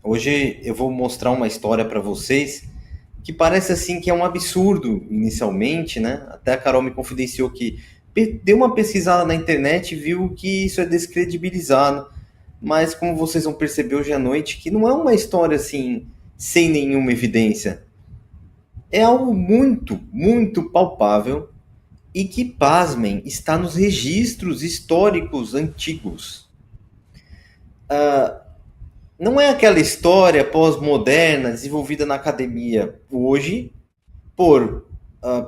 Hoje eu vou mostrar uma história para vocês que parece assim que é um absurdo inicialmente, né? Até a Carol me confidenciou que deu uma pesquisada na internet e viu que isso é descredibilizado. Mas como vocês vão perceber hoje à noite, que não é uma história assim sem nenhuma evidência. É algo muito, muito palpável e que, pasmem, está nos registros históricos antigos. Não é aquela história pós-moderna desenvolvida na academia hoje por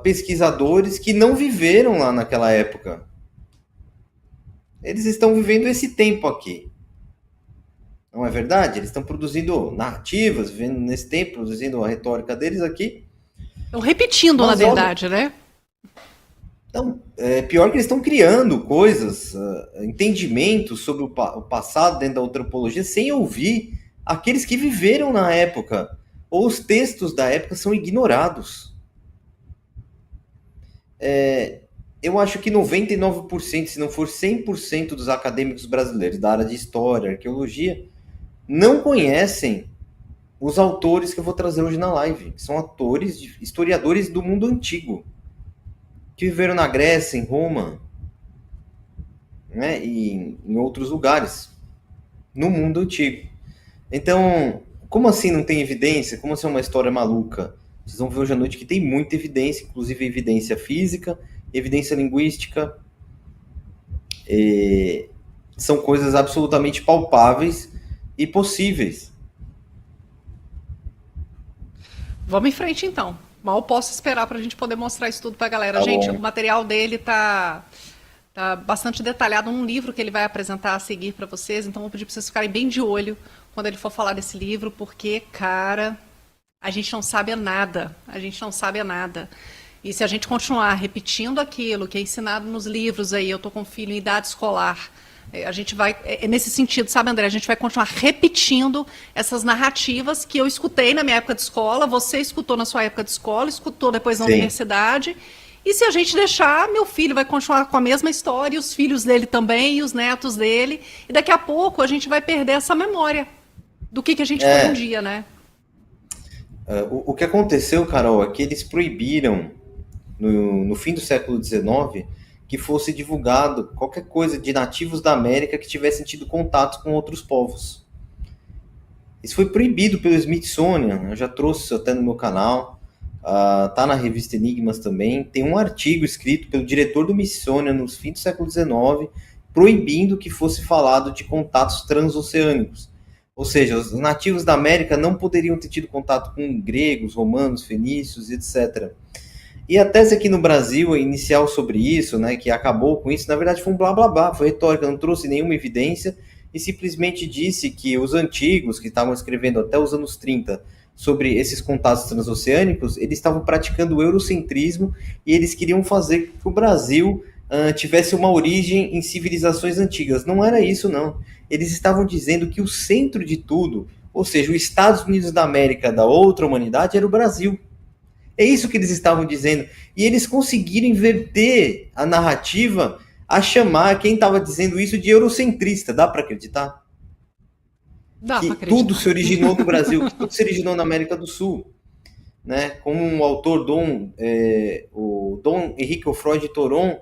pesquisadores que não viveram lá naquela época. Eles estão vivendo esse tempo aqui. Não é verdade? Eles estão produzindo narrativas, vivendo nesse tempo, produzindo a retórica deles aqui. Estão repetindo, na Mas, óbvio, verdade, né? então, é pior que eles estão criando coisas, entendimentos sobre o passado dentro da antropologia sem ouvir aqueles que viveram na época. Ou os textos da época são ignorados. Eu acho que 99%, se não for 100% dos acadêmicos brasileiros da área de história, arqueologia, não conhecem os autores que eu vou trazer hoje na live, que são autores, historiadores do mundo antigo, que viveram na Grécia, em Roma, né, e em outros lugares, no mundo antigo. Então, como assim não tem evidência? Como assim é uma história maluca? Vocês vão ver hoje à noite que tem muita evidência, inclusive evidência física, evidência linguística, são coisas absolutamente palpáveis e possíveis. Vamos em frente, então. Mal posso esperar para a gente poder mostrar isso tudo para a galera. Tá Gente, o bom. material dele tá bastante detalhado num livro que ele vai apresentar a seguir para vocês. Então, vou pedir para vocês ficarem bem de olho quando ele for falar desse livro, porque, cara, a gente não sabe nada. A gente não sabe nada. E se a gente continuar repetindo aquilo que é ensinado nos livros aí, eu tô com um filho em idade escolar, a gente vai, é nesse sentido, sabe, André? A gente vai continuar repetindo essas narrativas que eu escutei na minha época de escola, você escutou na sua época de escola, escutou depois na Sim. universidade. E se a gente deixar, meu filho vai continuar com a mesma história, e os filhos dele também, e os netos dele. E daqui a pouco a gente vai perder essa memória do que a gente foi um É, dia, né? o que aconteceu, Carol, é que eles proibiram, no fim do século XIX, que fosse divulgado qualquer coisa de nativos da América que tivessem tido contato com outros povos. Isso foi proibido pelo Smithsonian, eu já trouxe isso até no meu canal, tá na revista Enigmas também. Tem um artigo escrito pelo diretor do Smithsonian no fim do século XIX, proibindo que fosse falado de contatos transoceânicos. Ou seja, os nativos da América não poderiam ter tido contato com gregos, romanos, fenícios, etc. E a tese aqui no Brasil, inicial sobre isso, né, que acabou com isso, na verdade foi um blá blá blá, foi retórica, não trouxe nenhuma evidência e simplesmente disse que os antigos, que estavam escrevendo até os anos 30 sobre esses contatos transoceânicos, eles estavam praticando o eurocentrismo e eles queriam fazer que o Brasil tivesse uma origem em civilizações antigas. Não era isso, não. Eles estavam dizendo que o centro de tudo, ou seja, os Estados Unidos da América da outra humanidade, era o Brasil. É isso que eles estavam dizendo. E eles conseguiram inverter a narrativa a chamar quem estava dizendo isso de eurocentrista. Dá para acreditar? Dá para Que tudo acreditar. se originou no Brasil, que tudo se originou na América do Sul. Né? Como um autor, o Dom Henrique Freud Thoron,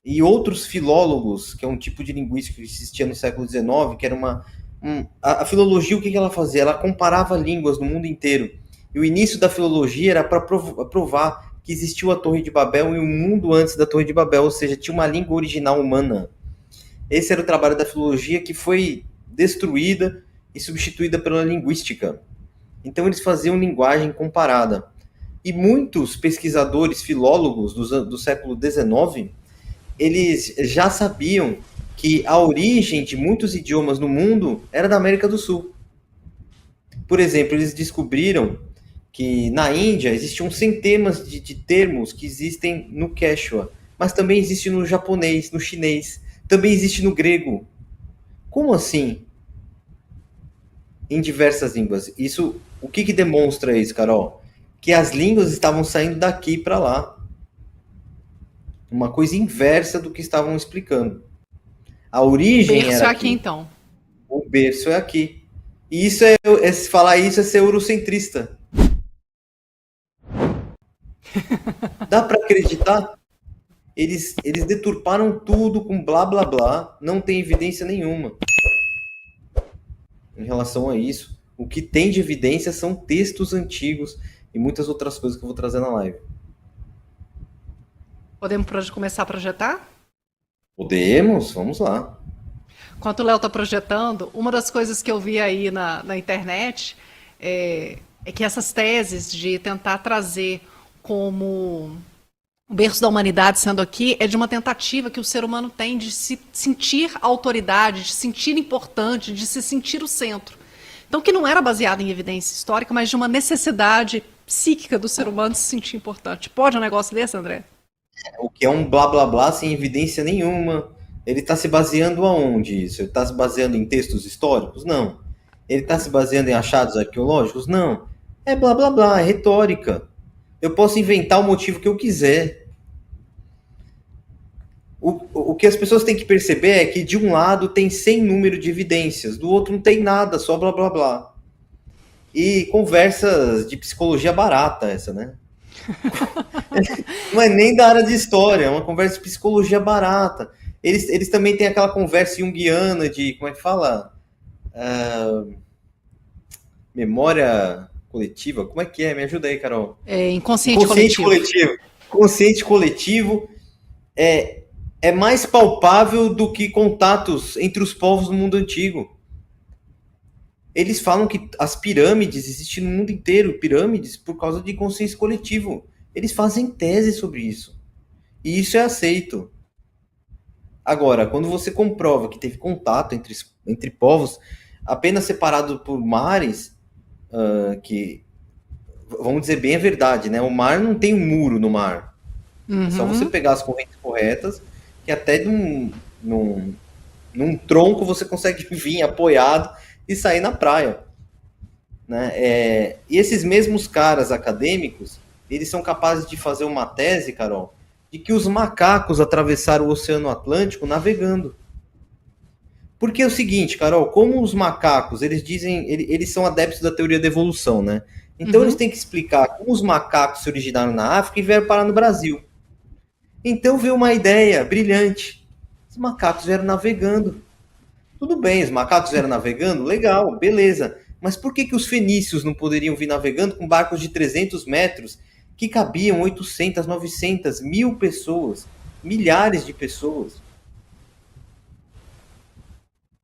e outros filólogos, que é um tipo de linguística que existia no século XIX, que era a filologia, o que ela fazia? Ela comparava línguas no mundo inteiro. E o início da filologia era para provar que existiu a Torre de Babel e um mundo antes da Torre de Babel, ou seja, tinha uma língua original humana. Esse era o trabalho da filologia que foi destruída e substituída pela linguística. Então eles faziam linguagem comparada. E muitos pesquisadores, filólogos do século XIX, eles já sabiam que a origem de muitos idiomas no mundo era da América do Sul. Por exemplo, eles descobriram que na Índia existiam centenas de termos que existem no Quechua, mas também existe no japonês, no chinês, também existe no grego. Como assim? Em diversas línguas. Isso, o que demonstra isso, Carol? Que as línguas estavam saindo daqui para lá. Uma coisa inversa do que estavam explicando. A O origem berço era é aqui aqui, então. o berço é aqui. E isso se falar isso é ser eurocentrista. Dá para acreditar? Eles deturparam tudo com blá blá blá, não tem evidência nenhuma em relação a isso. O que tem de evidência são textos antigos e muitas outras coisas que eu vou trazer na live. Podemos começar a projetar? Podemos? Vamos lá. Enquanto o Léo está projetando, uma das coisas que eu vi aí na internet é que essas teses de tentar trazer como o berço da humanidade sendo aqui é de uma tentativa que o ser humano tem de se sentir autoridade, de se sentir importante, de se sentir o centro. Então, que não era baseado em evidência histórica, mas de uma necessidade psíquica do ser humano de se sentir importante. Pode um negócio desse, André? O que é um blá blá blá sem evidência nenhuma. Ele está se baseando aonde isso? Ele está se baseando em textos históricos? Não. Ele está se baseando em achados arqueológicos? Não. É blá blá blá, é retórica. Eu posso inventar o motivo que eu quiser. O que as pessoas têm que perceber é que de um lado tem 100 número de evidências, do outro não tem nada, só blá blá blá. E conversas de psicologia barata essa, né? Não é nem da área de história, é uma conversa de psicologia barata. Eles também têm aquela conversa junguiana de, como é que fala? Memória coletiva? Como é que é? Me ajuda aí, Carol. Inconsciente coletivo. Consciente coletivo é mais palpável do que contatos entre os povos do mundo antigo. Eles falam que as pirâmides existem no mundo inteiro, pirâmides por causa de consciência coletivo. Eles fazem tese sobre isso. E isso é aceito. Agora, quando você comprova que teve contato entre povos apenas separados por mares, que, vamos dizer bem a verdade, né? O mar não tem um muro no mar. É só você pegar as correntes corretas, que até num tronco você consegue vir apoiado e sair na praia. Né? E esses mesmos caras acadêmicos, eles são capazes de fazer uma tese, Carol, de que os macacos atravessaram o Oceano Atlântico navegando. Porque é o seguinte, Carol, como os macacos, eles são adeptos da teoria da evolução, né? Então eles têm que explicar como os macacos se originaram na África e vieram parar no Brasil. Então veio uma ideia brilhante. Os macacos vieram navegando. Tudo bem, os macacos vieram navegando, legal, beleza. Mas por que os fenícios não poderiam vir navegando com barcos de 300 metros que cabiam 800, 900, 1.000 pessoas, milhares de pessoas?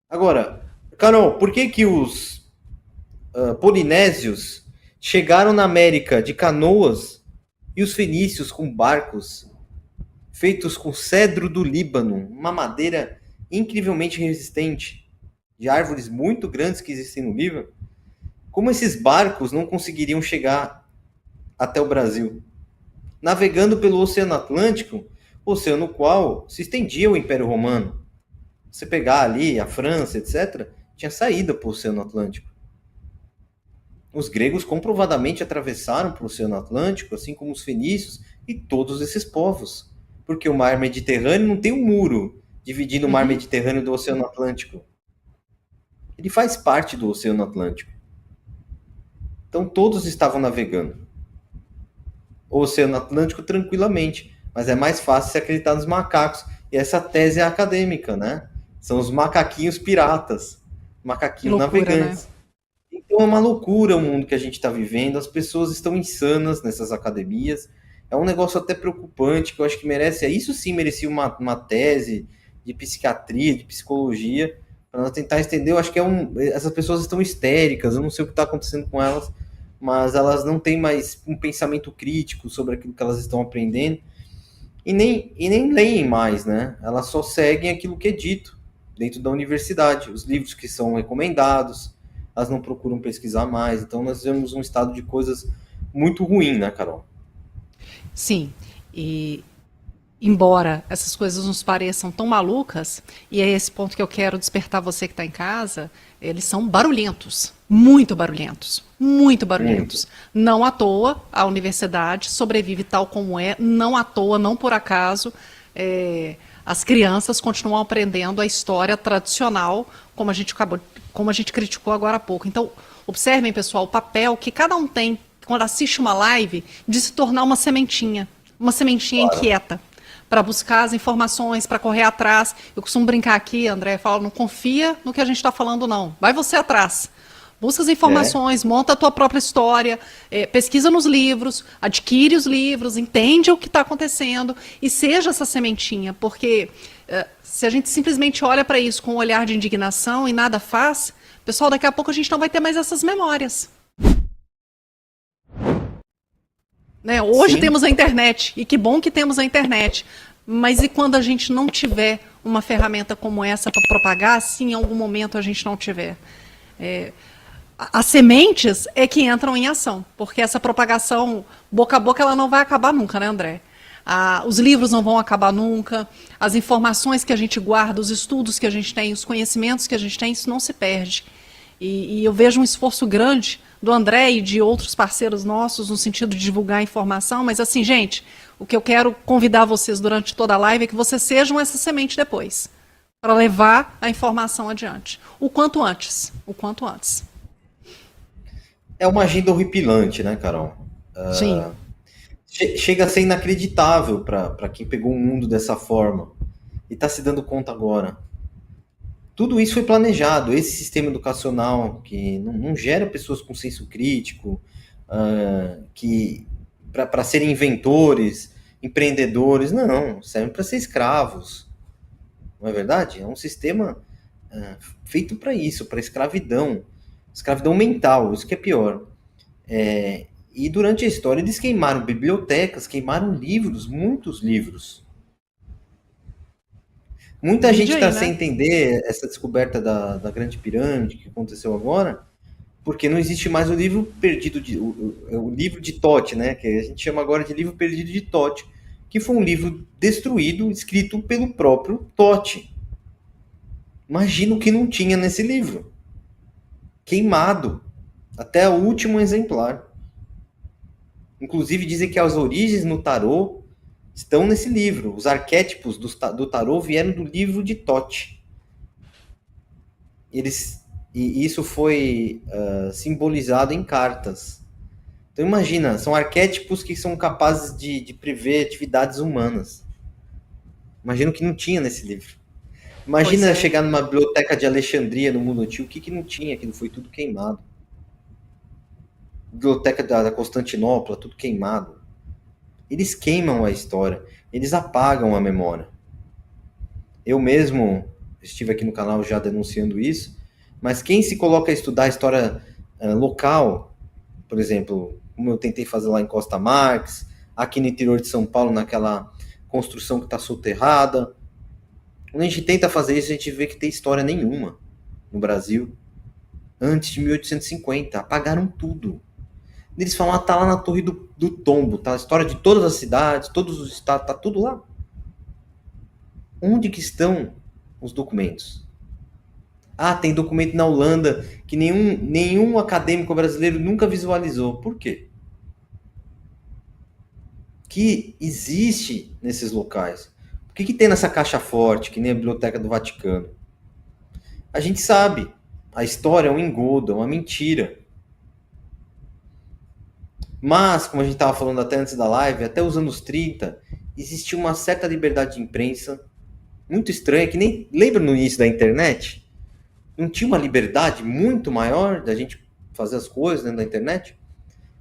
Agora, Carol, por que os polinésios chegaram na América de canoas e os fenícios com barcos feitos com cedro do Líbano, uma madeira incrivelmente resistente, de árvores muito grandes que existem no Líbano? Como esses barcos não conseguiriam chegar até o Brasil? Navegando pelo Oceano Atlântico, oceano qual se estendia o Império Romano. Você pegar ali a França, etc., tinha saída para o Oceano Atlântico. Os gregos comprovadamente atravessaram para o Oceano Atlântico, assim como os fenícios e todos esses povos. Porque o mar Mediterrâneo não tem um muro dividindo o mar Mediterrâneo do Oceano Atlântico. Ele faz parte do Oceano Atlântico. Então todos estavam navegando o Oceano Atlântico tranquilamente, mas é mais fácil se acreditar nos macacos. E essa tese é acadêmica, né? São os macaquinhos piratas, macaquinhos navegantes. Né? Então é uma loucura o mundo que a gente está vivendo, as pessoas estão insanas nessas academias, é um negócio até preocupante, que eu acho que merece, isso sim merecia uma tese de psiquiatria, de psicologia, para nós tentar entender. Eu acho que essas pessoas estão histéricas, eu não sei o que está acontecendo com elas, mas elas não têm mais um pensamento crítico sobre aquilo que elas estão aprendendo, e nem leem mais, né? Elas só seguem aquilo que é dito dentro da universidade, os livros que são recomendados, elas não procuram pesquisar mais. Então nós vemos um estado de coisas muito ruim, né, Carol? Sim, e embora essas coisas nos pareçam tão malucas, e é esse ponto que eu quero despertar você que está em casa, eles são barulhentos, muito barulhentos, muito barulhentos. Não à toa a universidade sobrevive tal como é, não à toa, não por acaso, as crianças continuam aprendendo a história tradicional como a gente criticou agora há pouco. Então, observem, pessoal, o papel que cada um tem quando assiste uma live de se tornar uma sementinha Claro. inquieta, para buscar as informações, para correr atrás. Eu costumo brincar aqui, André, falo, não confia no que a gente está falando, não. Vai você atrás. Busca as É, informações, monta a tua própria história, pesquisa nos livros, adquire os livros, entende o que está acontecendo e seja essa sementinha, porque se a gente simplesmente olha para isso com um olhar de indignação e nada faz, pessoal, daqui a pouco a gente não vai ter mais essas memórias. Né? Hoje sim. temos a internet, e que bom que temos a internet. Mas e quando a gente não tiver uma ferramenta como essa para propagar, se em algum momento a gente não tiver? As sementes é que entram em ação, porque essa propagação boca a boca ela não vai acabar nunca, né, André? Os livros não vão acabar nunca, as informações que a gente guarda, os estudos que a gente tem, os conhecimentos que a gente tem, isso não se perde. E eu vejo um esforço grande do André e de outros parceiros nossos no sentido de divulgar a informação, mas assim, gente, o que eu quero convidar vocês durante toda a live é que vocês sejam essa semente depois, para levar a informação adiante. O quanto antes, o quanto antes. É uma agenda horripilante, né, Carol? Sim. Chega a ser inacreditável para quem pegou o mundo dessa forma e está se dando conta agora. Tudo isso foi planejado. Esse sistema educacional que não gera pessoas com senso crítico, que para serem inventores, empreendedores, não, servem para ser escravos. Não é verdade? É um sistema feito para isso, para escravidão mental, isso que é pior. E durante a história eles queimaram bibliotecas, queimaram livros, muitos livros. Muita gente Vide está aí, sem né? entender essa descoberta da Grande Pirâmide que aconteceu agora, porque não existe mais o livro perdido o livro de Tote, né? Que a gente chama agora de livro perdido de Tote, que foi um livro destruído, escrito pelo próprio Tote. Imagina o que não tinha nesse livro, queimado até o último exemplar. Inclusive dizem que as origens no tarô estão nesse livro. Os arquétipos do tarô vieram do livro de Tote. E isso foi simbolizado em cartas. Então imagina, são arquétipos que são capazes de prever atividades humanas. Imagina o que não tinha nesse livro. Pois Imagina é. chegar numa biblioteca de Alexandria, no mundo antigo, o que não tinha, que não foi tudo queimado. Biblioteca da Constantinopla, tudo queimado. Eles queimam a história, eles apagam a memória. Eu mesmo estive aqui no canal já denunciando isso, mas quem se coloca a estudar a história local, por exemplo, como eu tentei fazer lá em Costa Marques, aqui no interior de São Paulo, naquela construção que está soterrada, quando a gente tenta fazer isso, a gente vê que tem história nenhuma no Brasil. Antes de 1850, apagaram tudo. Eles falam, tá lá na Torre do Tombo, tá a história de todas as cidades, todos os estados, tá tudo lá. Onde que estão os documentos? Ah, tem documento na Holanda que nenhum acadêmico brasileiro nunca visualizou. Por quê? Que existe nesses locais. O que tem nessa caixa forte, que nem a Biblioteca do Vaticano? A gente sabe. A história é um engodo, é uma mentira. Mas, como a gente estava falando até antes da live, até os anos 30, existia uma certa liberdade de imprensa, muito estranha, que nem lembra no início da internet? Não tinha uma liberdade muito maior da gente fazer as coisas dentro da internet?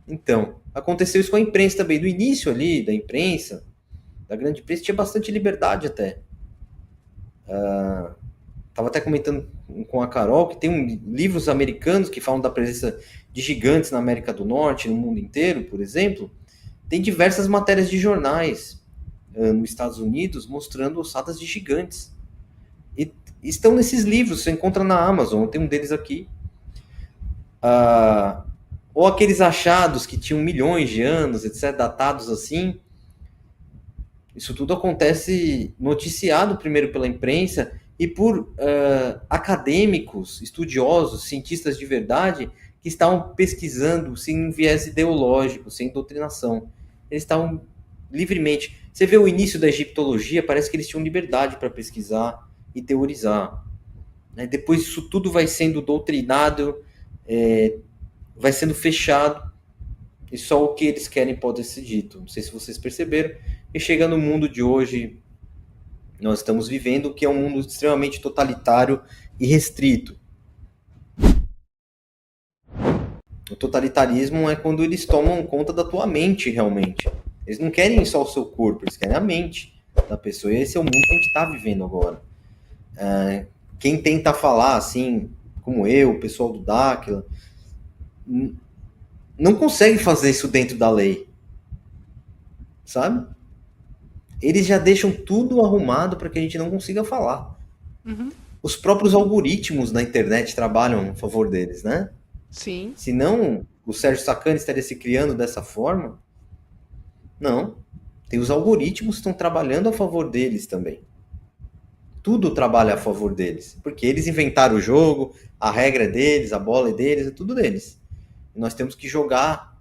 Então, aconteceu isso com a imprensa também. No início ali da imprensa, da grande imprensa, tinha bastante liberdade até. Estava até comentando com a Carol que tem livros americanos que falam da presença de gigantes na América do Norte, no mundo inteiro, por exemplo. Tem diversas matérias de jornais nos Estados Unidos mostrando ossadas de gigantes. E estão nesses livros, você encontra na Amazon, tem um deles aqui. Ou aqueles achados que tinham milhões de anos, etc., datados assim. Isso tudo acontece noticiado primeiro pela imprensa e por acadêmicos, estudiosos, cientistas de verdade, que estavam pesquisando sem viés ideológico, sem doutrinação. Eles estavam livremente. Você vê o início da egiptologia, parece que eles tinham liberdade para pesquisar e teorizar. né? Depois isso tudo vai sendo doutrinado, vai sendo fechado, e só o que eles querem pode ser dito. Não sei se vocês perceberam. E chega no mundo de hoje, nós estamos vivendo, que é um mundo extremamente totalitário e restrito. O totalitarismo é quando eles tomam conta da tua mente, realmente. Eles não querem só o seu corpo, eles querem a mente da pessoa. E esse é o mundo que a gente está vivendo agora. Quem tenta falar assim, como eu, o pessoal do Dáquila, não consegue fazer isso dentro da lei, sabe? Eles já deixam tudo arrumado para que a gente não consiga falar. Uhum. Os próprios algoritmos da internet trabalham a favor deles, né? Sim. Senão, o Sérgio Sacani estaria se criando dessa forma? Não. Tem os algoritmos que estão trabalhando a favor deles também. Tudo trabalha a favor deles. Porque eles inventaram o jogo, a regra é deles, a bola é deles, é tudo deles. E nós temos que jogar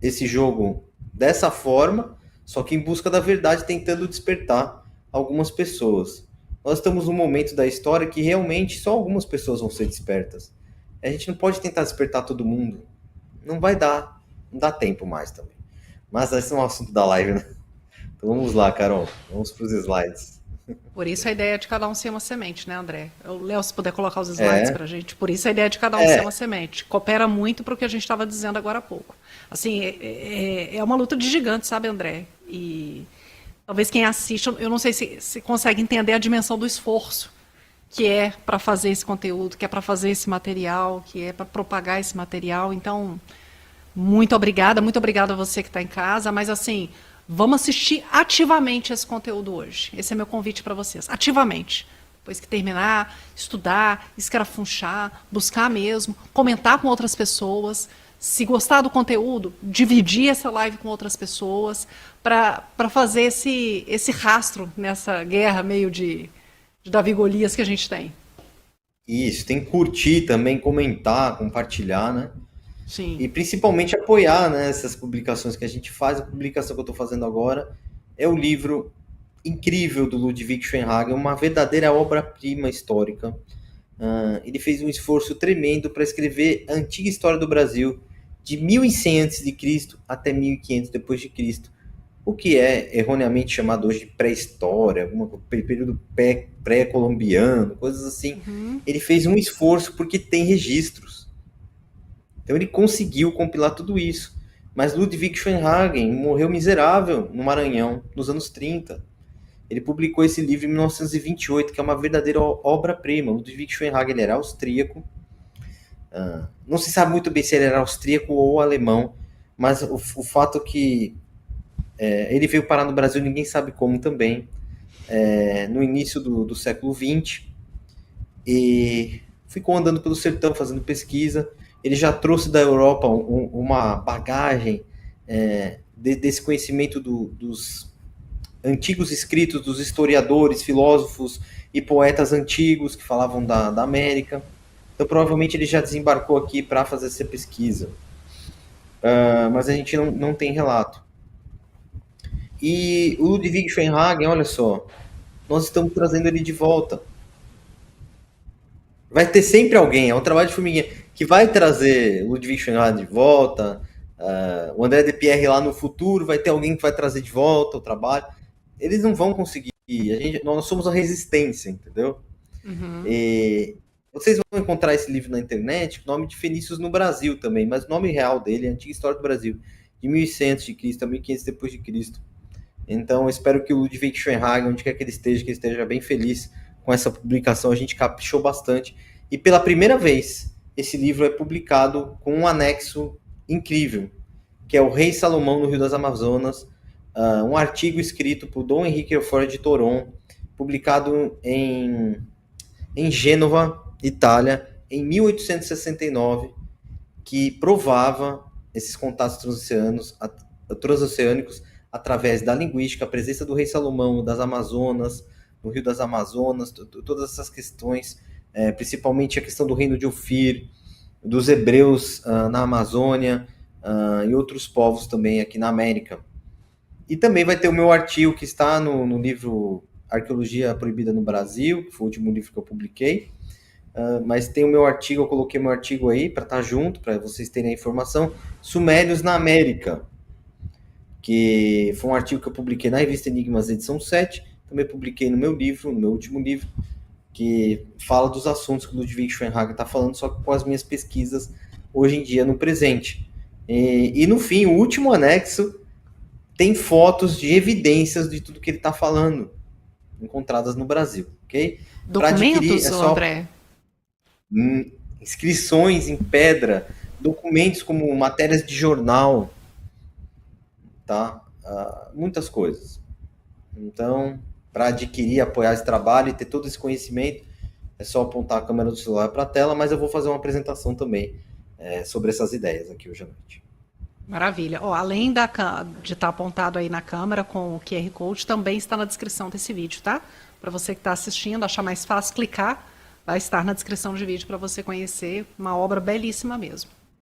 esse jogo dessa forma, só que em busca da verdade, tentando despertar algumas pessoas. Nós estamos num momento da história que realmente só algumas pessoas vão ser despertas. A gente não pode tentar despertar todo mundo. Não vai dar. Não dá tempo mais também. Mas esse é um assunto da live, né? Então vamos lá, Carol. Vamos para os slides. Por isso a ideia de cada um ser uma semente, né, André? Léo, se puder colocar os slides É, para a gente. Por isso a ideia de cada um ser uma semente. Coopera muito para o que a gente estava dizendo agora há pouco. Assim, é uma luta de gigantes, sabe, André? E talvez quem assiste, eu não sei se consegue entender a dimensão do esforço que é para fazer esse conteúdo, que é para fazer esse material, que é para propagar esse material. Então, muito obrigada a você que está em casa, mas assim, vamos assistir ativamente esse conteúdo hoje. Esse é meu convite para vocês, ativamente. Depois que terminar, estudar, escarafunchar, buscar mesmo, comentar com outras pessoas. Se gostar do conteúdo, dividir essa live com outras pessoas para fazer esse rastro nessa guerra meio de Davi e Golias que a gente tem. isso. Tem que curtir também, comentar, compartilhar, né? Sim. E principalmente apoiar, né, essas publicações que a gente faz. A publicação que eu estou fazendo agora é o livro incrível do Ludwig Schoenhagen, uma verdadeira obra-prima histórica. Ele fez um esforço tremendo para escrever a antiga história do Brasil, de 1100 a.C. até 1500 depois de Cristo, o que é erroneamente chamado hoje de pré-história, alguma período pré-colombiano, coisas assim. Uhum. Ele fez um esforço porque tem registros. Então ele conseguiu compilar tudo isso. Mas Ludwig Schoenhagen morreu miserável no Maranhão, nos anos 30. Ele publicou esse livro em 1928, que é uma verdadeira obra-prima. Ludwig Schoenhagen ele era austríaco. Não se sabe muito bem se ele era austríaco ou alemão, mas o fato é que ele veio parar no Brasil, ninguém sabe como também, no início do século XX, e ficou andando pelo sertão fazendo pesquisa. Ele já trouxe da Europa uma bagagem desse conhecimento dos antigos escritos dos historiadores, filósofos e poetas antigos que falavam da América. Então, provavelmente, ele já desembarcou aqui para fazer essa pesquisa. Mas a gente não tem relato. E o Ludwig Schoenhagen, olha só, nós estamos trazendo ele de volta. Vai ter sempre alguém, é um trabalho de formiguinha, que vai trazer o Ludwig Schoenhagen de volta. O André de Pierre lá no futuro vai ter alguém que vai trazer de volta o trabalho. Eles não vão conseguir. Nós somos a resistência, entendeu? Uhum. E vocês vão encontrar esse livro na internet, o nome de Fenícios no Brasil também, mas o nome real dele é Antiga História do Brasil, de 1100 a.C. a 1500 depois de Cristo. Então, eu espero que o Ludwig Schoenhagen, onde quer que ele esteja bem feliz com essa publicação. A gente caprichou bastante. E pela primeira vez, esse livro é publicado com um anexo incrível, que é o Rei Salomão no Rio das Amazonas, um artigo escrito por Dom Henrique Fora de Toron, publicado em Gênova, Itália, em 1869, que provava esses contatos transoceânicos através da linguística, a presença do rei Salomão, das Amazonas, no Rio das Amazonas, todas essas questões, principalmente a questão do reino de Ofir, dos hebreus na Amazônia e outros povos também aqui na América. E também vai ter o meu artigo que está no livro Arqueologia Proibida no Brasil, que foi o último livro que eu publiquei. Mas tem o meu artigo, eu coloquei meu artigo aí para estar junto, para vocês terem a informação. Sumérios na América, que foi um artigo que eu publiquei na revista Enigmas, edição 7. Também publiquei no meu livro, no meu último livro, que fala dos assuntos que o Ludwig Schoenhagen está falando, só que com as minhas pesquisas hoje em dia, no presente. E no fim, o último anexo tem fotos de evidências de tudo que ele está falando, encontradas no Brasil, ok? Para adquirir Documentos, é ô só André? inscrições em pedra, documentos como matérias de jornal, tá? Muitas coisas. Então, para adquirir, apoiar esse trabalho e ter todo esse conhecimento, é só apontar a câmera do celular para a tela, mas eu vou fazer uma apresentação também sobre essas ideias aqui hoje à noite. Maravilha. Ó, além de estar apontado aí na câmera com o QR Code, também está na descrição desse vídeo, tá? Para você que está assistindo, achar mais fácil clicar, vai estar na descrição de vídeo para você conhecer uma obra belíssima mesmo.